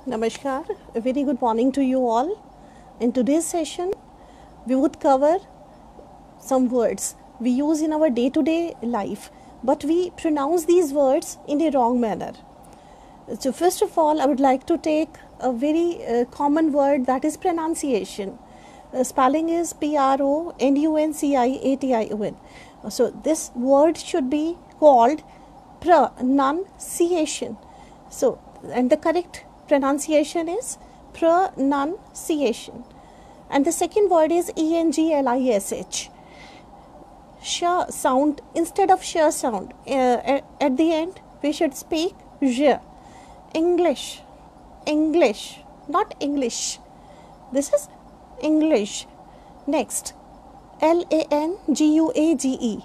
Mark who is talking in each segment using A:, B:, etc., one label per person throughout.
A: Namaskar, a very good morning to you all. In today's session, we would cover some words we use in our day-to-day life, but we pronounce these words in a wrong manner. So first of all, I would like to take a very common word, that is pronunciation. Spelling is pronunciation. So this word should be called pronunciation. So, and the correct pronunciation is pronunciation. And the second word is english. Sh sound instead of sh sound. At the end, we should speak j. English, English, not English. This is English. Next, language.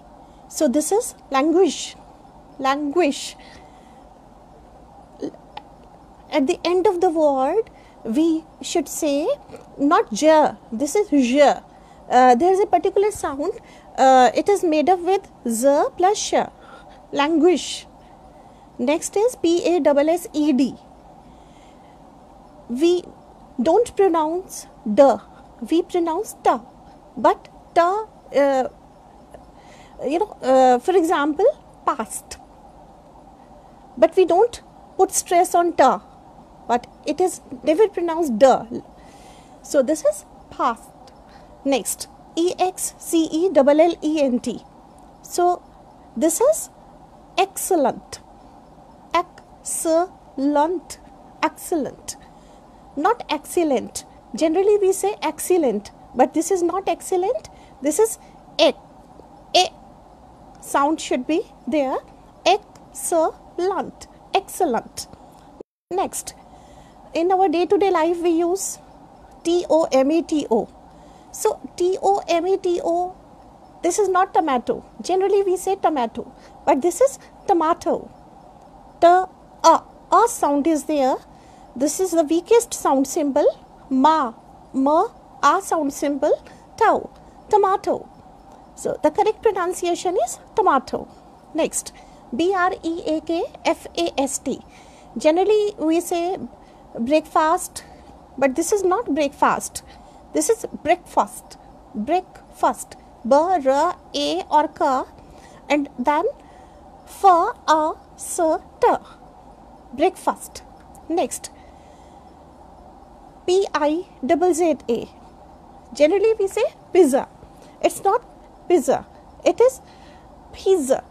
A: So this is language, language. At the end of the word, we should say not j, this is j. There is a particular sound, it is made up with z plus sh, language. Next is passed. We don't pronounce d, we pronounce ta, but ta, for example, past. But we don't put stress on ta, but it is never pronounced d. So this is past. Next, excellent. So this is excellent, excellent, excellent, not excellent. Generally we say excellent, but this is not excellent. This is a sound should be there. Excellent, excellent. Next, in our day-to-day life we use tomato. So tomato, this is not tomato. Generally we say tomato, but this is tomato. A sound is there. This is the weakest sound symbol. A sound symbol. Tau, tomato. So the correct pronunciation is tomato. Next, breakfast. Generally we say breakfast, but this is not breakfast. This is breakfast, breakfast. B, R, A or K, and then F, A, S, T. Breakfast. Next, pizza. Generally we say pizza. It's not pizza. It is pizza.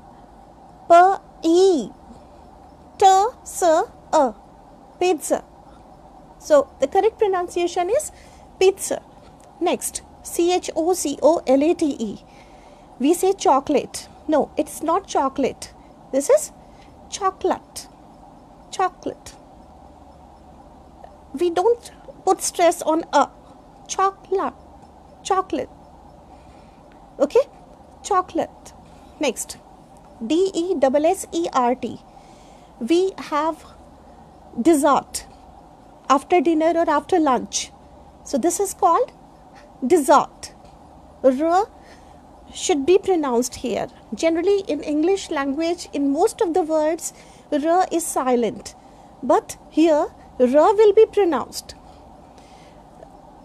A: Pizza. So the correct pronunciation is pizza. Next, chocolate. We say chocolate. No, it's not chocolate. This is chocolate. Chocolate. We don't put stress on a. Chocolate. Chocolate. Okay? Chocolate. Next, dessert. We have dessert after dinner or after lunch. So this is called dessert. R should be pronounced here. Generally in English language, in most of the words, R is silent. But here, R will be pronounced.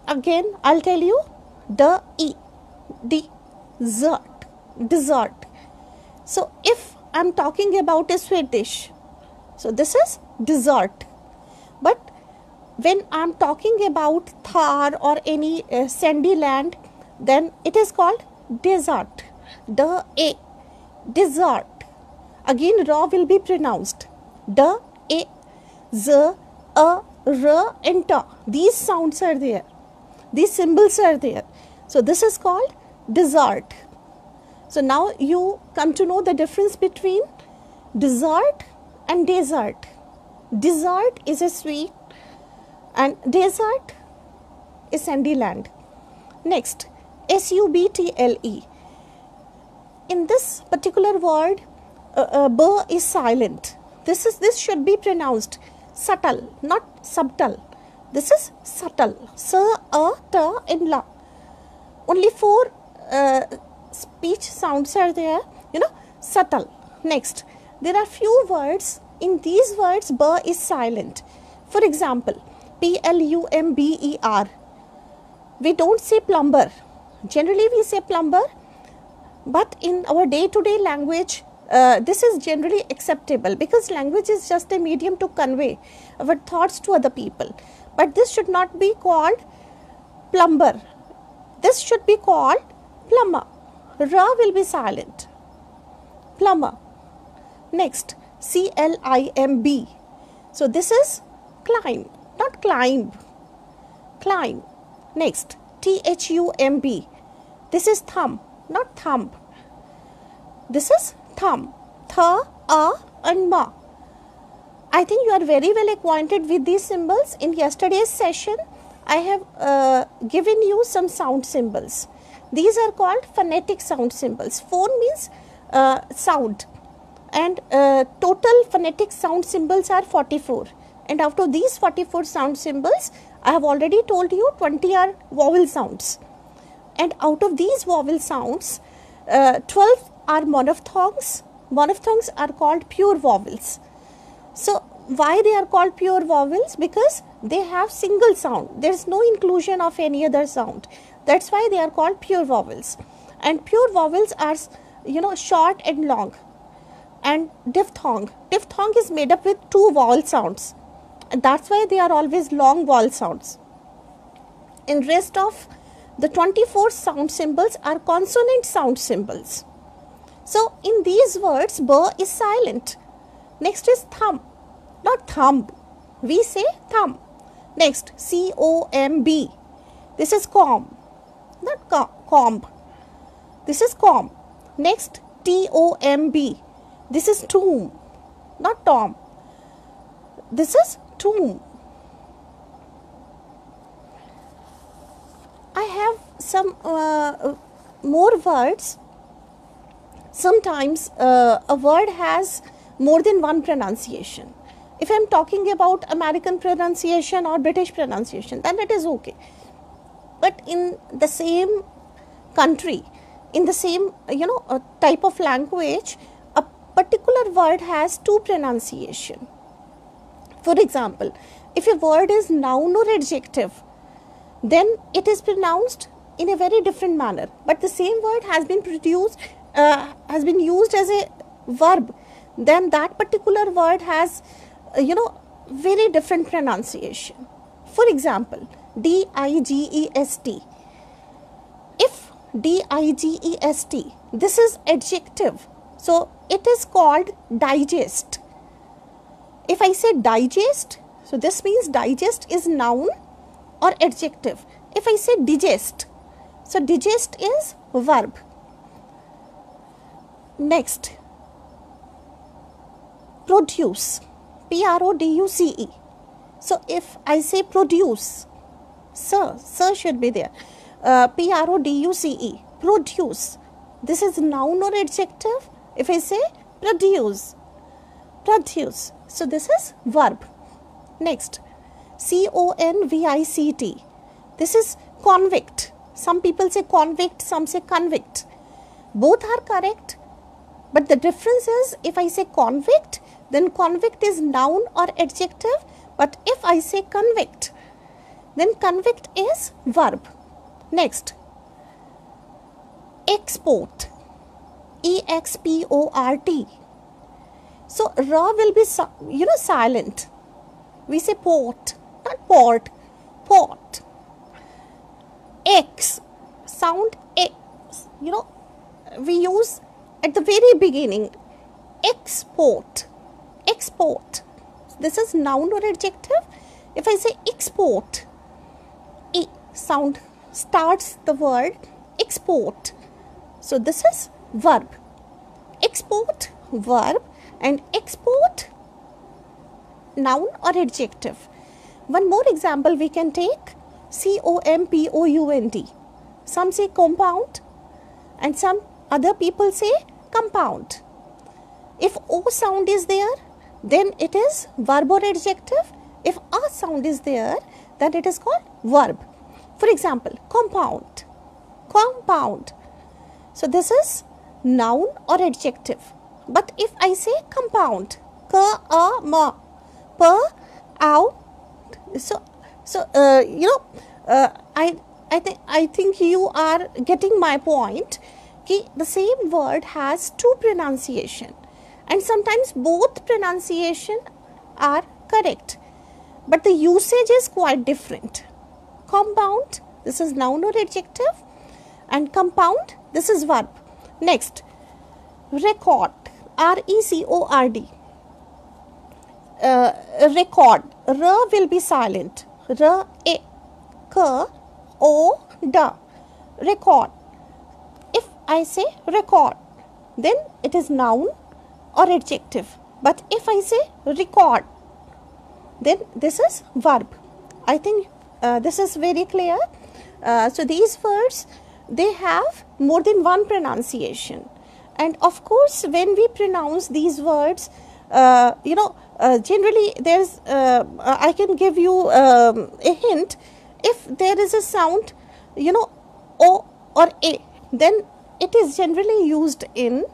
A: Again, I'll tell you, dessert, dessert. So if I'm talking about a sweet dish, so this is dessert. But when I'm talking about Thar or any sandy land, then it is called desert. Desert. Again, ra will be pronounced. Z, R, and ta. These sounds are there. These symbols are there. So this is called dessert. So now you come to know the difference between dessert and dessert. Dessert is a sweet and desert is sandy land. Next, subtle. In this particular word, b is silent. This should be pronounced subtle, not subtle. This is subtle. S, A, T, and La. Only 4 speech sounds are there. Subtle. Next, there are few words. In these words, b is silent. For example, Plumber. We don't say plumber. Generally we say plumber, but in our day-to-day language, this is generally acceptable because language is just a medium to convey our thoughts to other people. But this should not be called plumber. This should be called plumber. Ra will be silent. Plumber. Next, CLIMB. So this is climb, not climb. Climb. Next, THUMB. This is thumb, not thumb. This is thumb. Tha, a, and ma. I think you are very well acquainted with these symbols. In yesterday's session, I have given you some sound symbols. These are called phonetic sound symbols. Phone means sound, and total phonetic sound symbols are 44. And out of these 44 sound symbols, I have already told you 20 are vowel sounds. And out of these vowel sounds, 12 are monophthongs. Monophthongs are called pure vowels. So why they are called pure vowels? Because they have single sound. There is no inclusion of any other sound. That's why they are called pure vowels. And pure vowels are, short and long. And diphthong. Diphthong is made up with 2 vowel sounds. And that's why they are always long vowel sounds. In rest of the 24 sound symbols are consonant sound symbols. So in these words, b is silent. Next is thumb, not thumb. We say thumb. Next, COMB. This is comb, not comb. This is comb. Next, TOMB. This is tomb, not tom. This is tomb. I have some more words. Sometimes a word has more than one pronunciation. If I am talking about American pronunciation or British pronunciation, then it is okay. But in the same country, in the same type of language, a particular word has 2 pronunciation. For example, if a word is noun or adjective, then it is pronounced in a very different manner. But the same word has been used as a verb, then that particular word has very different pronunciation. For example, digest. If digest, this is adjective, so it is called digest. If I say digest, so this means digest is noun or adjective. If I say digest, so digest is verb. Next, produce, PRODUCE. So if I say produce, sir should be there. PRODUCE, produce. This is noun or adjective. If I say produce, produce. So this is verb. Next, CONVICT. This is convict. Some people say convict, some say convict. Both are correct. But the difference is, if I say convict, then convict is noun or adjective. But if I say convict, then convict is verb. Next, export, EXPORT. So ra will be silent. We say port, not port, port. X, sound X, we use at the very beginning. Export, export. This is noun or adjective. If I say export, E sound starts the word export. So this is verb. Export, verb, and export, noun or adjective. One more example we can take, COMPOUND. Some say compound and some other people say compound. If O sound is there, then it is verb or adjective. If A sound is there, then it is called verb. For example, compound, compound. So this is noun or adjective. But if I say compound, so So, I think you are getting my point. Ki the same word has two pronunciation, and sometimes both pronunciation are correct, but the usage is quite different. Compound, this is noun or adjective, and compound, this is verb. Next, record, R-E-C-O-R-D. Record, R will be silent, R, A, K, O, D. Record. If I say record, then it is noun or adjective. But if I say record, then this is verb. I think this is very clear. So these words, they have more than one pronunciation. And of course, when we pronounce these words, generally there's, I can give you a hint. If there is a sound, O or A, then it is generally used in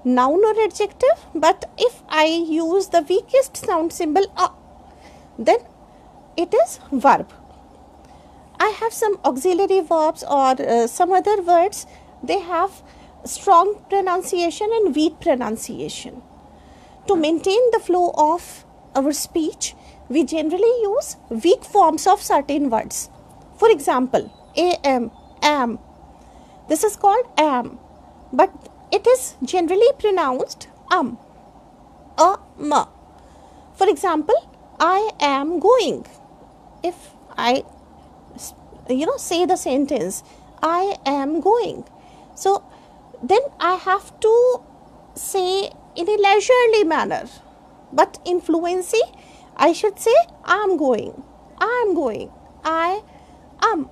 A: noun or adjective. But if I use the weakest sound symbol A, then it is verb. I have some auxiliary verbs or some other words, they have strong pronunciation and weak pronunciation. To maintain the flow of our speech, we generally use weak forms of certain words. For example, am. This is called am, but it is generally pronounced am. For example, I am going. If I say the sentence, I am going, so then I have to say in a leisurely manner, but in fluency I should say I am going, I am.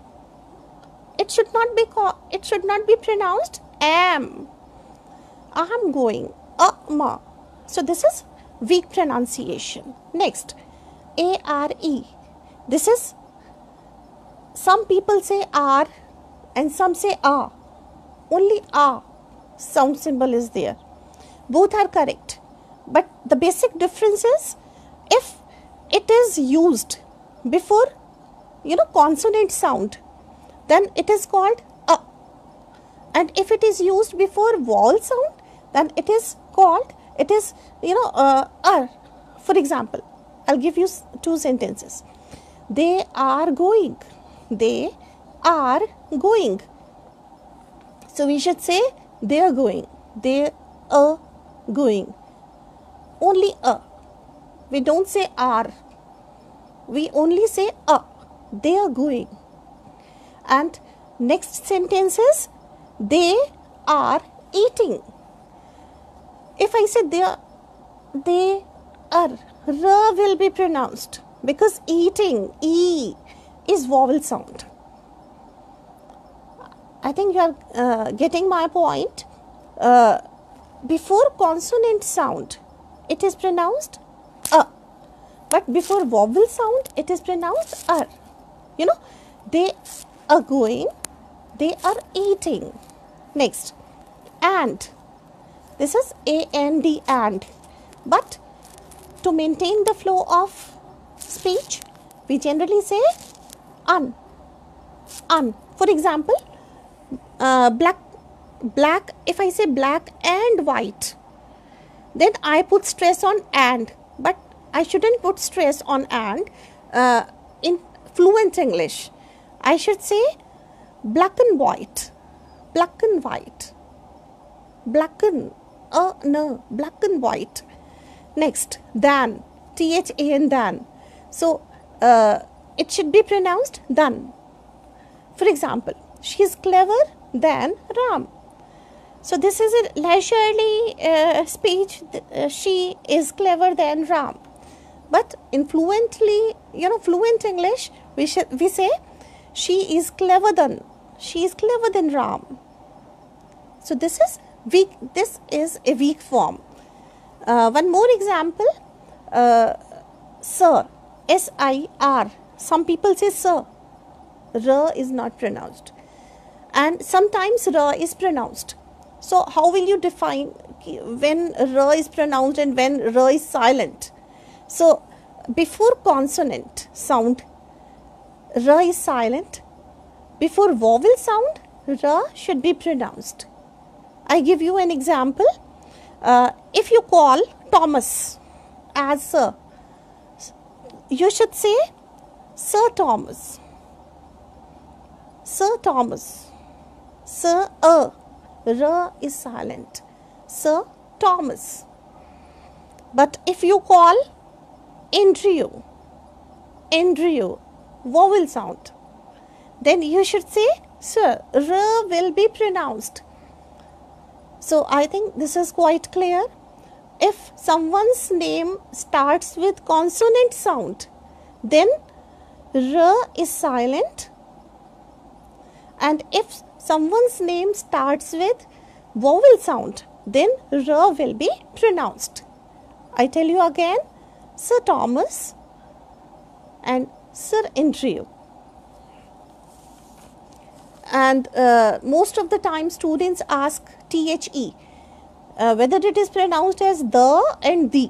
A: It should not be pronounced am. I am going, so this is weak pronunciation. Next, are. This is, some people say are and some say are. Only a sound symbol is there. Both are correct, but the basic difference is, if it is used before consonant sound, then it is called a, and if it is used before vowel sound, then it is called For example, I'll give you two sentences. They are going. They are going. So we should say they are going. They are going. Only a. We don't say are. We only say a. They are going. And next sentence is they are eating. If I say they are, R will be pronounced because eating, E, is vowel sound. I think you are getting my point. Before consonant sound, it is pronounced a, but before vowel sound, it is pronounced R. They are going, they are eating. Next, and. This is A-N-D, and. But to maintain the flow of speech, we generally say un. For example, black, if I say black and white, then I put stress on and, but I shouldn't put stress on and. In fluent English, I should say black and white, black and white, black and white. Next, than, T-H-A-N, than. So it should be pronounced than. For example, she is clever than Ram. So this is a leisurely speech. She is clever than Ram. But in fluent English, we say she is clever than Ram. So this is weak. This is a weak form. One more example, sir, S-I-R. Some people say sir. R is not pronounced. And sometimes R is pronounced. So how will you define when R is pronounced and when R is silent? So before consonant sound, R is silent. Before vowel sound, R should be pronounced. I give you an example. If you call Thomas as Sir, you should say Sir Thomas. Sir Thomas. Sir R is silent. Sir Thomas. But if you call Andrew, vowel sound, then you should say Sir. R will be pronounced. So I think this is quite clear. If someone's name starts with consonant sound, then R is silent. And if someone's name starts with vowel sound, then R will be pronounced. I tell you again, Sir Thomas and Sir Andrew. And most of the time students ask THE, whether it is pronounced as the and the.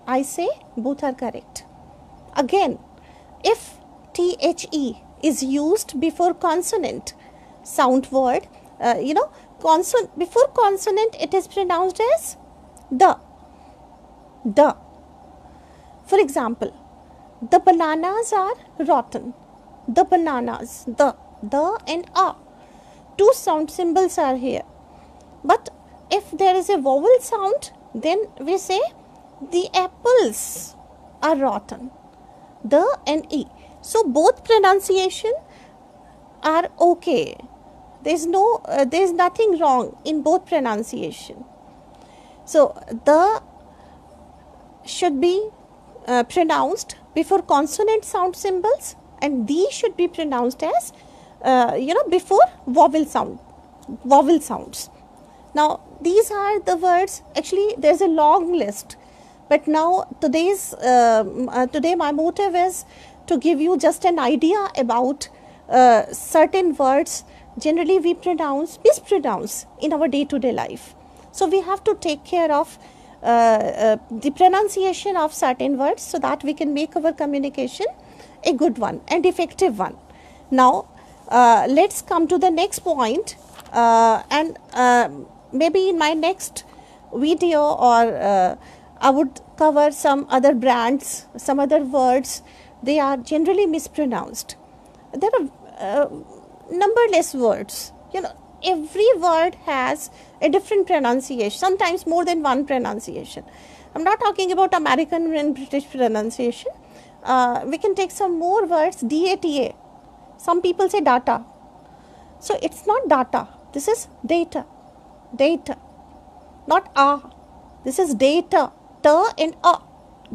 A: I say both are correct. Again, if THE is used before consonant sound word, before consonant it is pronounced as the. For example, the bananas are rotten. The bananas, the and a. Two sound symbols are here. But if there is a vowel sound, then we say the apples are rotten. The and e. So both pronunciation are okay. There is nothing wrong in both pronunciation. So the should be pronounced before consonant sound symbols, and the should be pronounced as before vowel sounds. Now these are the words. Actually there is a long list, but now today my motive is to give you just an idea about certain words generally we mispronounce in our day-to-day life. So we have to take care of the pronunciation of certain words so that we can make our communication a good one and effective one. Now let's come to the next point, and maybe in my next video or I would cover some other brands, some other words. They are generally mispronounced. There are numberless words. Every word has a different pronunciation, sometimes more than one pronunciation. I'm not talking about American and British pronunciation. We can take some more words. DATA. Some people say data. So it's not data. This is data. Data. Not a. This is data. Ta and a.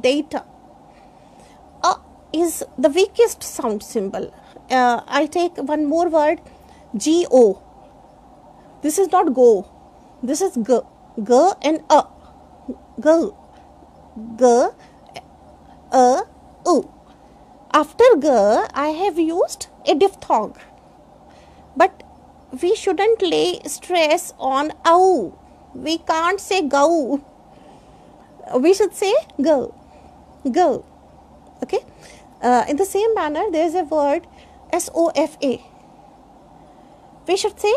A: Data. A is the weakest sound symbol. I take one more word. GO. This is not go. This is g. G and a. G. G. A. U. After g, I have used a diphthong. But we shouldn't lay stress on au. We can't say go. We should say go. Go. Okay. In the same manner, there is a word SOFA. We should say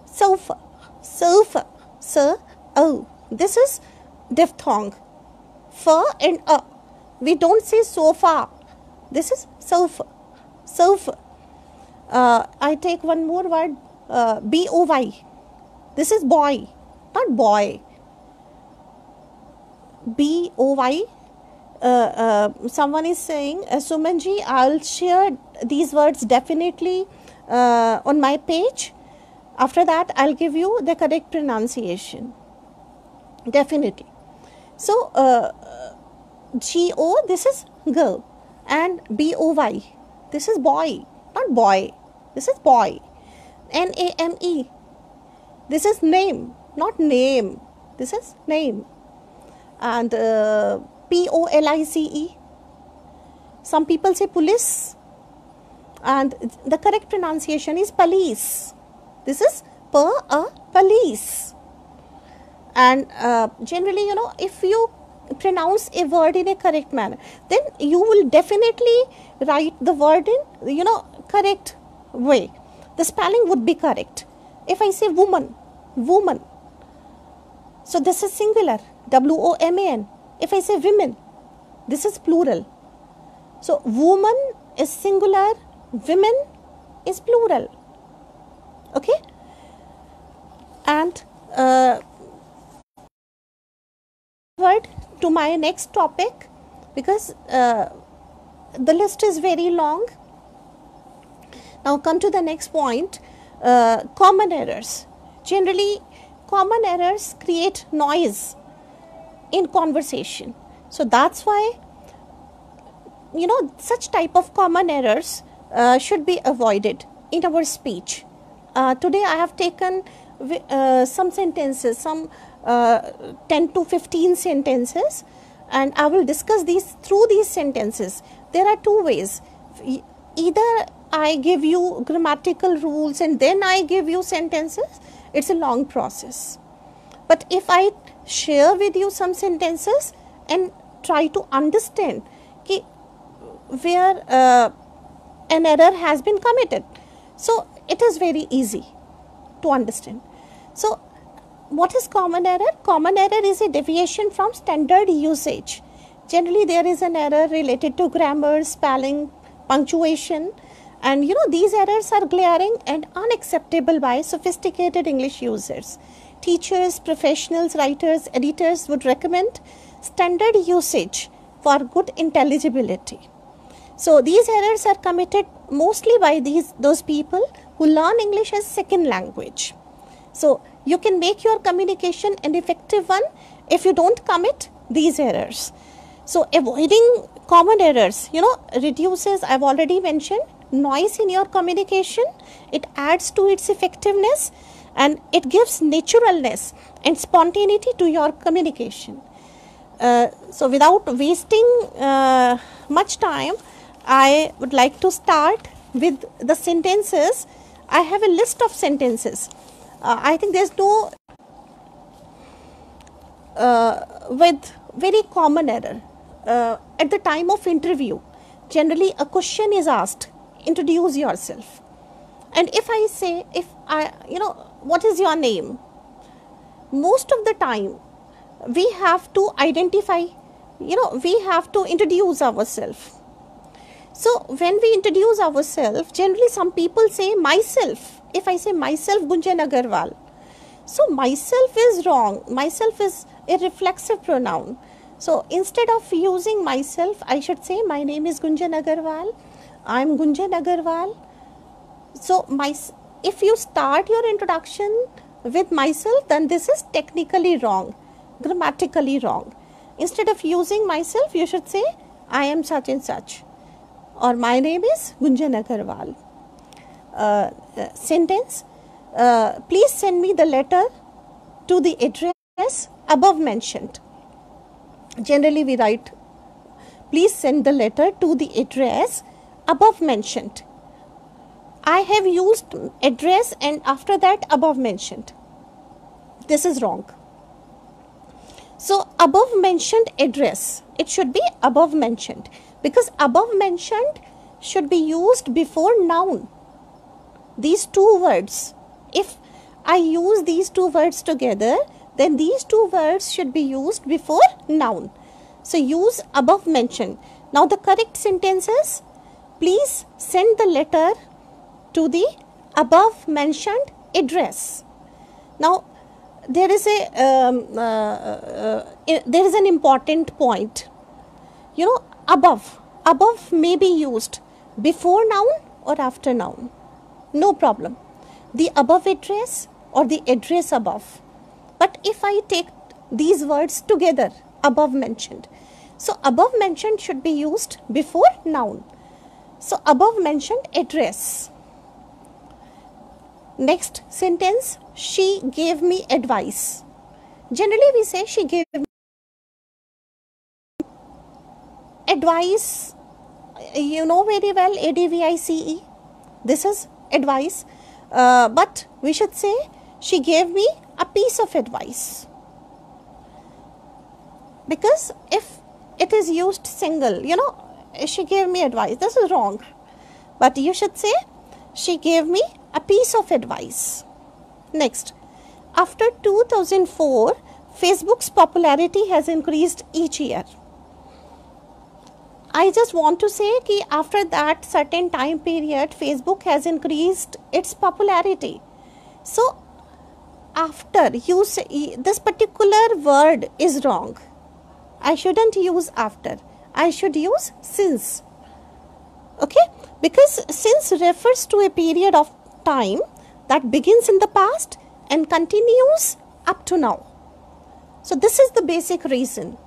A: sofa. Sofa. So. This is diphthong. F and a. We don't say sofa. This is sofa. Sofa. I take one more word. BOY. This is boy, not boy. BOY. Someone is saying, Sumanji, I'll share these words definitely on my page. After that, I'll give you the correct pronunciation. Definitely. So, GO, this is girl. And BOY, this is boy, not boy. This is boy. NAME, this is name, not name. This is name. And POLICE, some people say police, and the correct pronunciation is police. This is police. And generally, if you pronounce a word in a correct manner, then you will definitely write the word in, correct way. The spelling would be correct. If I say woman, woman, so this is singular, WOMAN. If I say women, this is plural. So woman is singular, women is plural. Okay? And word to my next topic, because the list is very long. Now come to the next point, common errors. Generally, common errors create noise in conversation. So that's why, such type of common errors should be avoided in our speech. Today I have taken some sentences, some 10 to 15 sentences, and I will discuss through these sentences. There are two ways. Either I give you grammatical rules and then I give you sentences. It's a long process. But if I share with you some sentences and try to understand where an error has been committed, so it is very easy to understand. So what is common error? Common error is a deviation from standard usage. Generally there is an error related to grammar, spelling, punctuation, and these errors are glaring and unacceptable by sophisticated English users. Teachers, professionals, writers, editors would recommend standard usage for good intelligibility. So these errors are committed mostly by those people who learn English as second language. So you can make your communication an effective one if you don't commit these errors. So avoiding common errors, reduces, I've already mentioned, noise in your communication. It adds to its effectiveness and it gives naturalness and spontaneity to your communication. So without wasting much time, I would like to start with the sentences. I have a list of sentences. I think there's no with very common error. At the time of interview, generally a question is asked, introduce yourself. And if I say, what is your name? Most of the time, we have to identify, we have to introduce ourselves. So when we introduce ourselves, generally some people say myself. If I say myself, Gunjan Agarwal. So myself is wrong. Myself is a reflexive pronoun. So instead of using myself, I should say my name is Gunjan Agarwal. I am Gunjan Agarwal. So if you start your introduction with myself, then this is technically wrong, grammatically wrong. Instead of using myself, you should say I am such and such, or my name is Gunjan Agarwal. Sentence, please send me the letter to the address above mentioned. Generally we write, please send the letter to the address above mentioned. I have used address and after that above mentioned. This is wrong. So above mentioned address, it should be above mentioned, because above mentioned should be used before noun. These two words, if I use these two words together, then these two words should be used before noun. So use above mentioned. Now the correct sentence is, please send the letter to the above mentioned address. Now there is an important point. Above may be used before noun or after noun. No problem. The above address or the address above. But if I take these words together, above mentioned. So above mentioned should be used before noun. So above mentioned address. Next sentence, she gave me advice. Generally we say she gave me advice. You know very well, ADVICE. This is advice. But we should say she gave me a piece of advice. because if it is used single, she gave me advice, this is wrong. But you should say, she gave me a piece of advice. Next, after 2004, Facebook's popularity has increased each year. I just want to say कि after that certain time period, Facebook has increased its popularity. So, after, you say, this particular word is wrong. I shouldn't use after. I should use since. Okay? Because since refers to a period of time that begins in the past and continues up to now. So, this is the basic reason.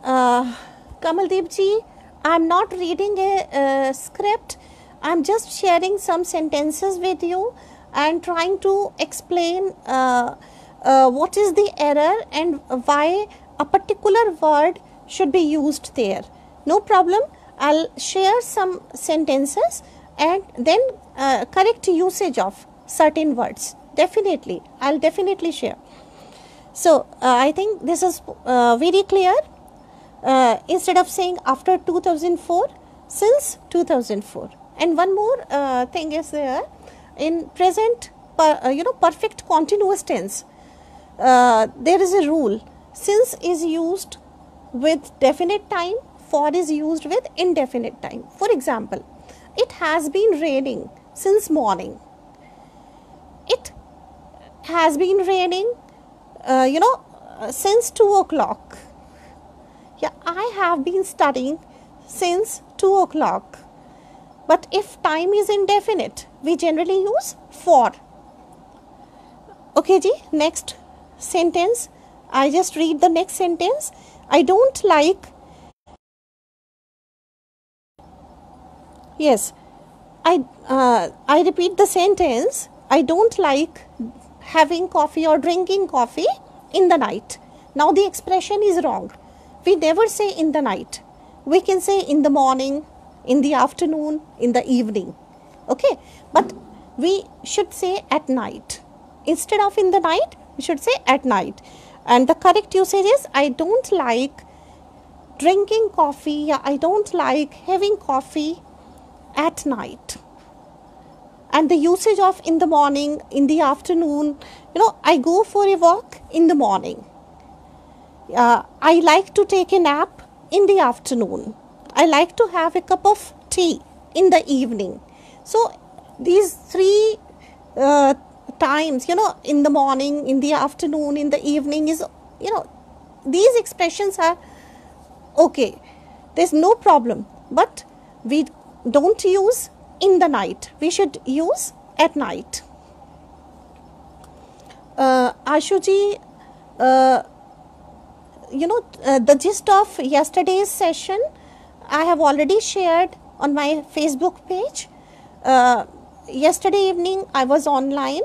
A: Kamaldeep ji, I am not reading a script. I am just sharing some sentences with you and trying to explain what is the error and why a particular word should be used there. No problem. I'll share some sentences and then correct usage of certain words. Definitely. I'll definitely share. So, I think this is very clear. Instead of saying after 2004, since 2004. And one more thing is there, in present, perfect continuous tense, there is a rule. Since is used with definite time, for is used with indefinite time. For example, it has been raining since morning. It has been raining, since 2 o'clock. Yeah, I have been studying since 2 o'clock. But if time is indefinite, we generally use for. Okay, ji, next sentence. I just read the next sentence. I don't like. Yes, I repeat the sentence. I don't like having coffee or drinking coffee in the night. Now the expression is wrong. We never say in the night. We can say in the morning, in the afternoon, in the evening. Okay, but we should say at night. Instead of in the night, we should say at night. And the correct usage is, I don't like drinking coffee, I don't like having coffee at night. And the usage of in the morning, in the afternoon, I go for a walk in the morning. I like to take a nap in the afternoon. I like to have a cup of tea in the evening. So, these three times, in the morning, in the afternoon, in the evening is, these expressions are okay. There's no problem. But we don't use in the night. We should use at night. Ashuji, the gist of yesterday's session I have already shared on my Facebook page. Yesterday evening I was online,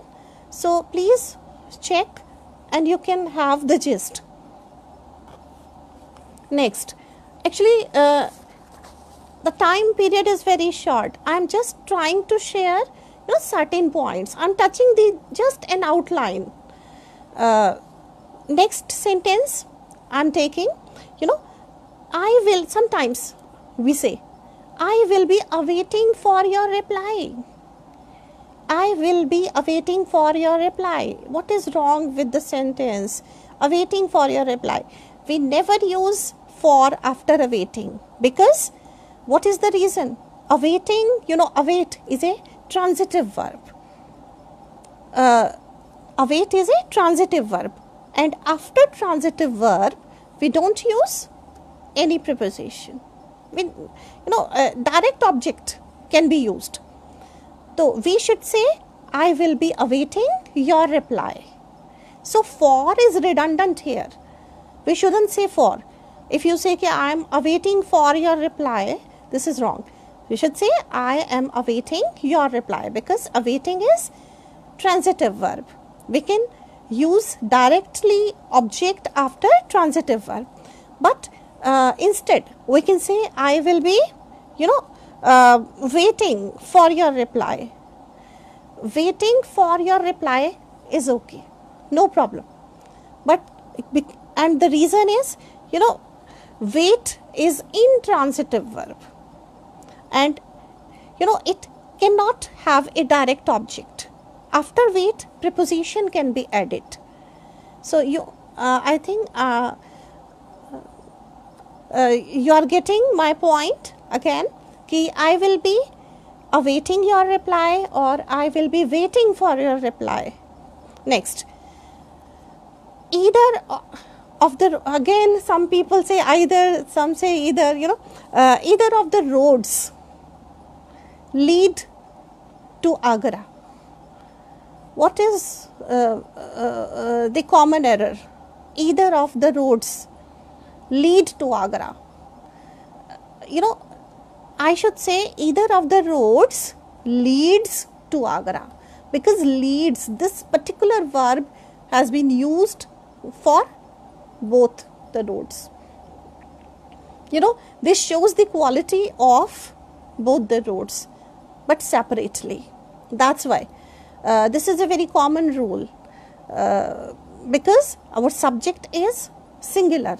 A: so please check and you can have the gist. Next, actually the time period is very short. I am just trying to share certain points. I am touching just an outline. Next sentence I am taking, I will, sometimes we say, I will be awaiting for your reply. I will be awaiting for your reply. What is wrong with the sentence? Awaiting for your reply. We never use for after awaiting, because what is the reason? Awaiting, await is a transitive verb. Await is a transitive verb. And after transitive verb, we don't use any preposition. Direct object can be used. So, we should say, I will be awaiting your reply. So, for is redundant here. We shouldn't say for. If you say, I am awaiting for your reply, this is wrong. We should say, I am awaiting your reply, because awaiting is transitive verb. We can use directly object after transitive verb. But instead, we can say, I will be, waiting for your reply. Waiting for your reply is okay. No problem. But, And the reason is, wait is intransitive verb, and it cannot have a direct object. After wait, preposition can be added. So I think you are getting my point again. Ki I will be awaiting your reply, or I will be waiting for your reply. Next, either of the, again some people say either, some say either, either of the roads lead to Agra. What is the common error? Either of the roads lead to Agra. I should say either of the roads leads to Agra, because leads, this particular verb has been used for both the roads. This shows the quality of both the roads, but separately. That's why this is a very common rule, because our subject is singular.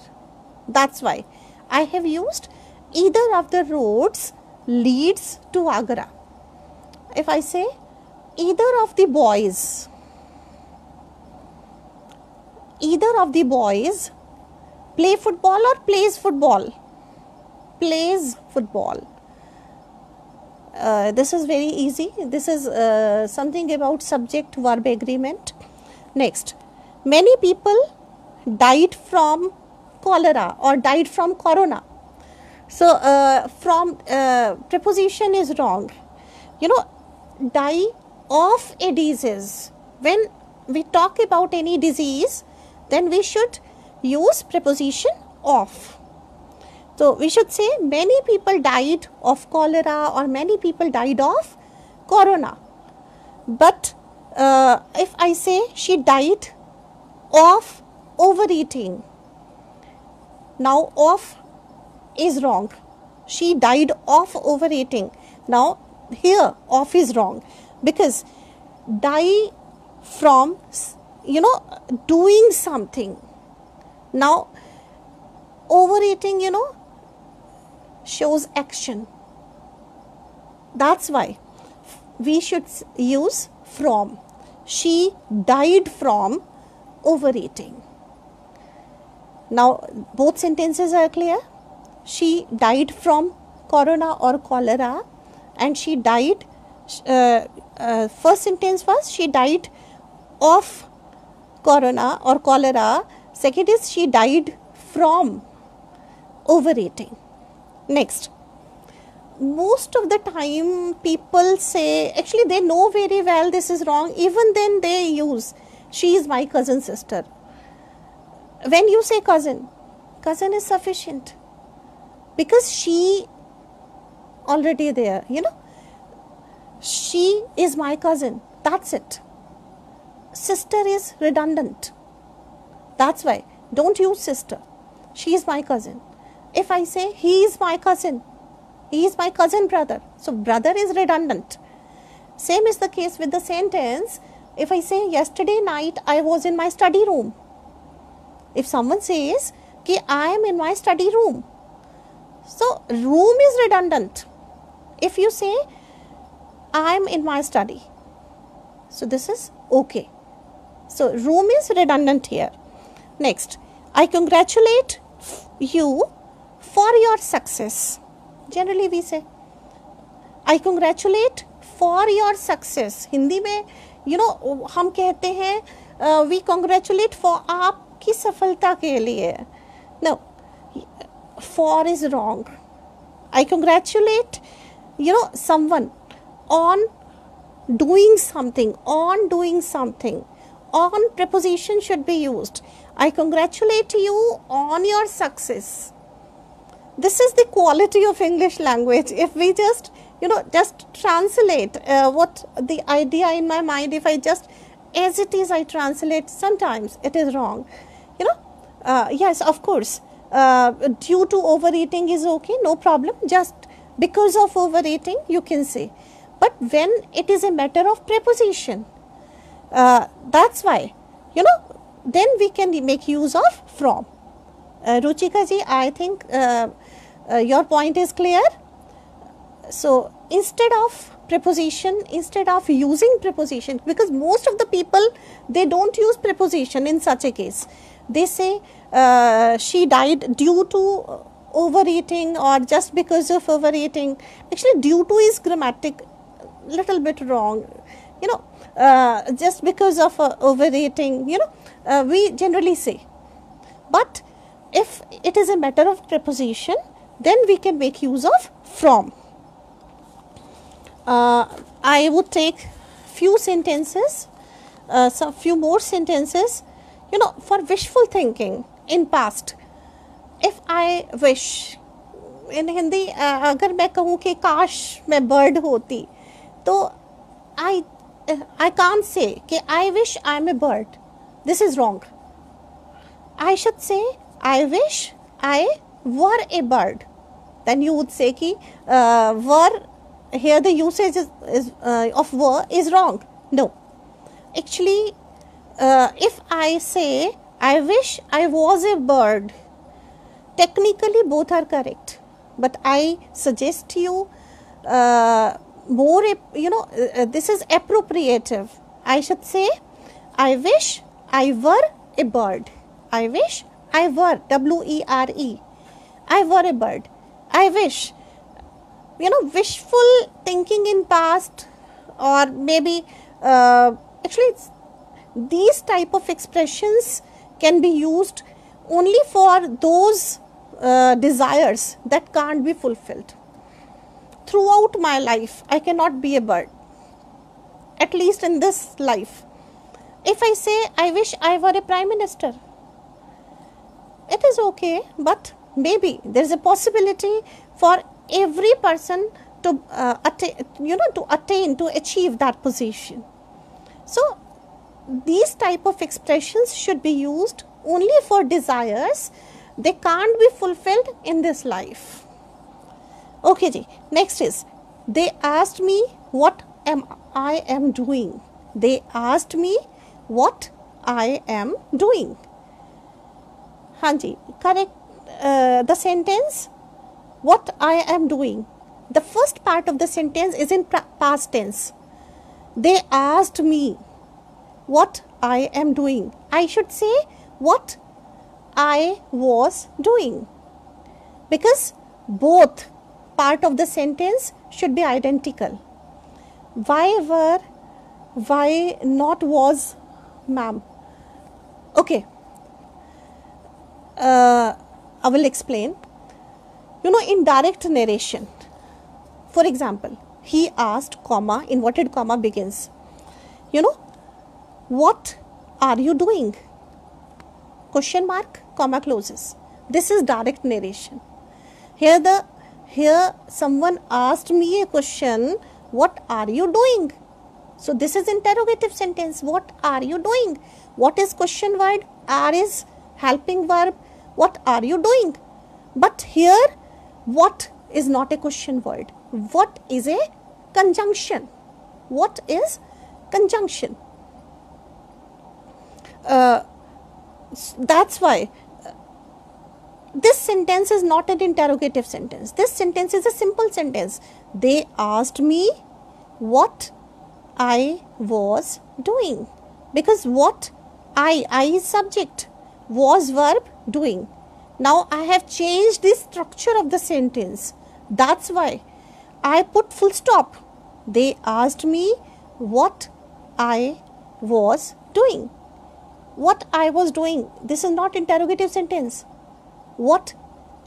A: That's why I have used either of the roads leads to Agra. If I say either of the boys play football or plays football? Plays football. This is very easy. This is something about subject verb agreement. Next, many people died from cholera or died from corona. So from preposition is wrong. Die of a disease. When we talk about any disease, then we should use preposition of. So we should say many people died of cholera, or many people died of corona. But if I say she died of overeating, now of is wrong. She died of overeating. Now here of is wrong, because die from doing something. Now overeating shows action. That's why we should use from. She died from overeating. Now both sentences are clear. She died from corona or cholera, and she died, first sentence was she died of corona or cholera. Second is she died from overeating. Next, most of the time people say, actually they know very well this is wrong, even then they use she is my cousin sister. When you say cousin, cousin is sufficient, because she already there, she is my cousin, that's it. Sister is redundant. That's why don't use sister. She is my cousin. If I say he is my cousin, he is my cousin brother, so brother is redundant. Same is the case with the sentence. If I say yesterday night I was in my study room. If someone says कि I am in my study room, so room is redundant. If you say I am in my study, so this is okay. So room is redundant here. Next, I congratulate you for your success. Generally we say I congratulate for your success. Hindi में हम कहते हैं we congratulate for आपकी सफलता के लिए. No, for is wrong. I congratulate someone on doing something, on doing something. On preposition should be used. I congratulate you on your success. This is the quality of English language. If we just translate what the idea in my mind, if I just as it is I translate, sometimes it is wrong. Yes, of course, due to overeating is okay, no problem, just because of overeating you can say. But when it is a matter of preposition, that's why then we can make use of from. Ruchika ji, I think your point is clear. So instead of preposition, instead of using preposition, because most of the people, they don't use preposition in such a case. They say she died due to overeating or just because of overeating. Actually, due to is grammatic little bit wrong. Just because of overeating, we generally say. But if it is a matter of preposition, then we can make use of from. I would take few sentences, few more sentences, for wishful thinking in past. If I wish, in Hindi, अगर मैं कहूँ कि काश मैं bird होती, तो I can't say कि I wish I am a bird. This is wrong. I should say I wish I were a bird. Then you would say कि were, here the usage of were is wrong. No. Actually, if I say I wish I was a bird, technically both are correct. But I suggest you more, this is appropriative. I should say I wish I were a bird. I wish I were, W-E-R-E. I were a bird. I wish. Wishful thinking in past, or maybe actually these type of expressions can be used only for those desires that can't be fulfilled. Throughout my life, I cannot be a bird, at least in this life. If I say I wish I were a prime minister, it is okay, but maybe there is a possibility for every person to attain, to achieve that position. So these type of expressions should be used only for desires. They can't be fulfilled in this life. Okay ji. Next is, they asked me what I am doing. They asked me what I am doing. Hanji, correct the sentence what I am doing. The first part of the sentence is in past tense. They asked me what I am doing. I should say what I was doing, because both part of the sentence should be identical. Why were, why not was, ma'am? Okay, I will explain. In direct narration, for example, he asked, comma, inverted comma begins. What are you doing? Question mark, comma closes. This is direct narration. Here someone asked me a question, what are you doing? So this is interrogative sentence. What are you doing? What is question word? Are is helping verb. What are you doing? But here, what is not a question word. What is a conjunction? What is conjunction? That's why this sentence is not an interrogative sentence. This sentence is a simple sentence. They asked me what I was doing. Because what, I is subject, was verb, doing. Now I have changed the structure of the sentence. That's why I put full stop. They asked me what I was doing. What I was doing. This is not interrogative sentence. What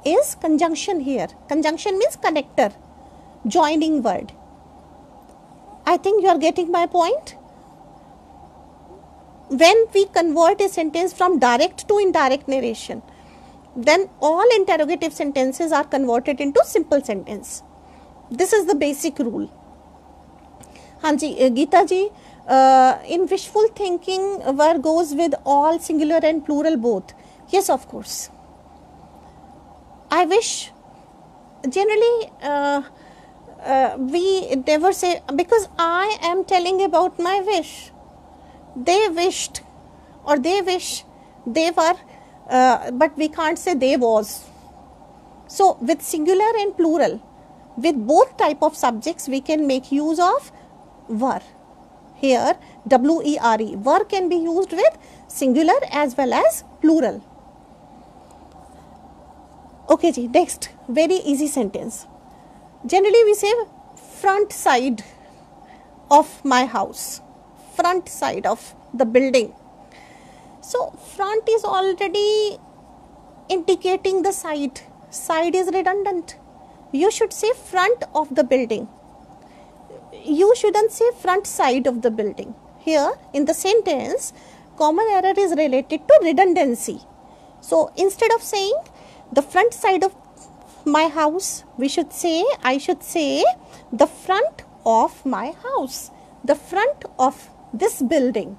A: is conjunction here? Conjunction means connector, joining word. I think you are getting my point. When we convert a sentence from direct to indirect narration, then all interrogative sentences are converted into simple sentence. This is the basic rule. Hanji, Geeta ji, in wishful thinking, where goes with all singular and plural both? Yes, of course. I wish, generally, we never say, because I am telling about my wish. They wished, or they wish, they were but we can't say they was. So with singular and plural, with both type of subjects, we can make use of were. Here W-E-R-E, were can be used with singular as well as plural. Okay ji, next very easy sentence. Generally we say front side of my house, front side of the building. So front is already indicating the side. Side is redundant. You should say front of the building. You shouldn't say front side of the building. Here in the sentence, common error is related to redundancy. So instead of saying the front side of my house, I should say the front of my house, the front of this building.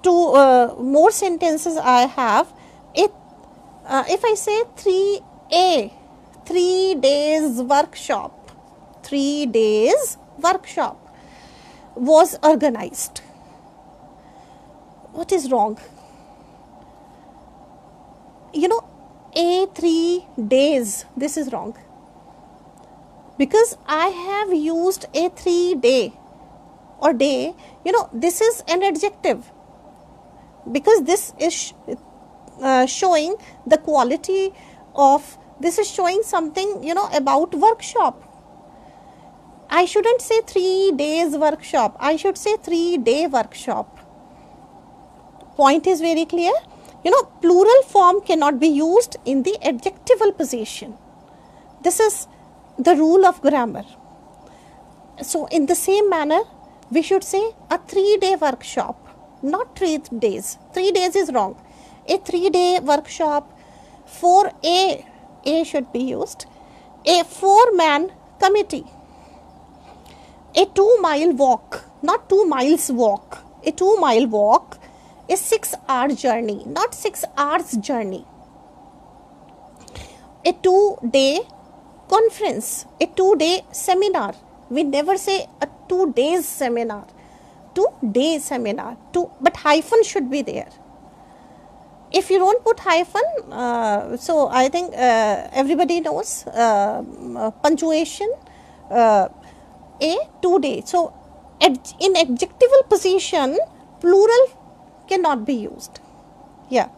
A: Two more sentences I have. If I say 3A, 3 days workshop, 3 days workshop was organized. What is wrong? A 3 days, this is wrong. Because I have used a 3 day or day, this is an adjective. Because this is showing the quality of, this is showing something, about workshop. I shouldn't say 3 days workshop. I should say 3 day workshop. Point is very clear. Plural form cannot be used in the adjectival position. This is the rule of grammar. So in the same manner, we should say a 3-day workshop, not 3 days. 3 days is wrong. A 3-day workshop, 4A, A should be used. A 4-man committee. A 2-mile walk, not 2 miles walk. A 2-mile walk is 6-hour journey, not 6 hours journey. A 2-day conference, a 2-day seminar. We never say a 2 days seminar, 2-day seminar, but hyphen should be there. If you don't put hyphen, so I think everybody knows punctuation, a 2-day. So in adjectival position, plural cannot be used. Yeah.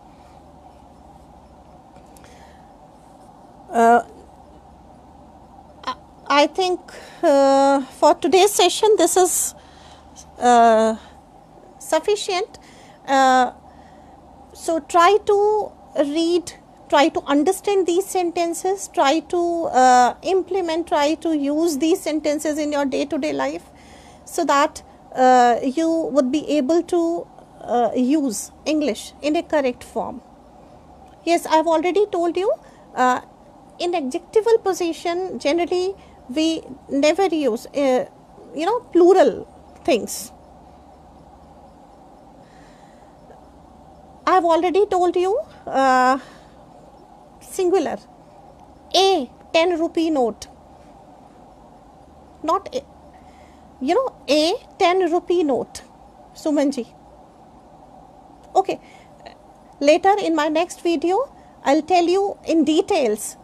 A: I think for today's session this is sufficient. So try to read, try to understand these sentences, try to implement, try to use these sentences in your day-to-day life, so that you would be able to use English in a correct form. Yes, I have already told you, in adjectival position generally we never use plural things. I have already told you singular, a 10 rupee note, not a 10 rupee note, Sumanji. Okay, later in my next video I'll tell you in details.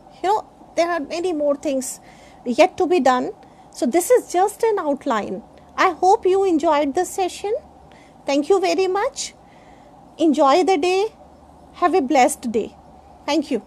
A: There are many more things yet to be done. So this is just an outline. I hope you enjoyed this session. Thank you very much. Enjoy the day. Have a blessed day. Thank you.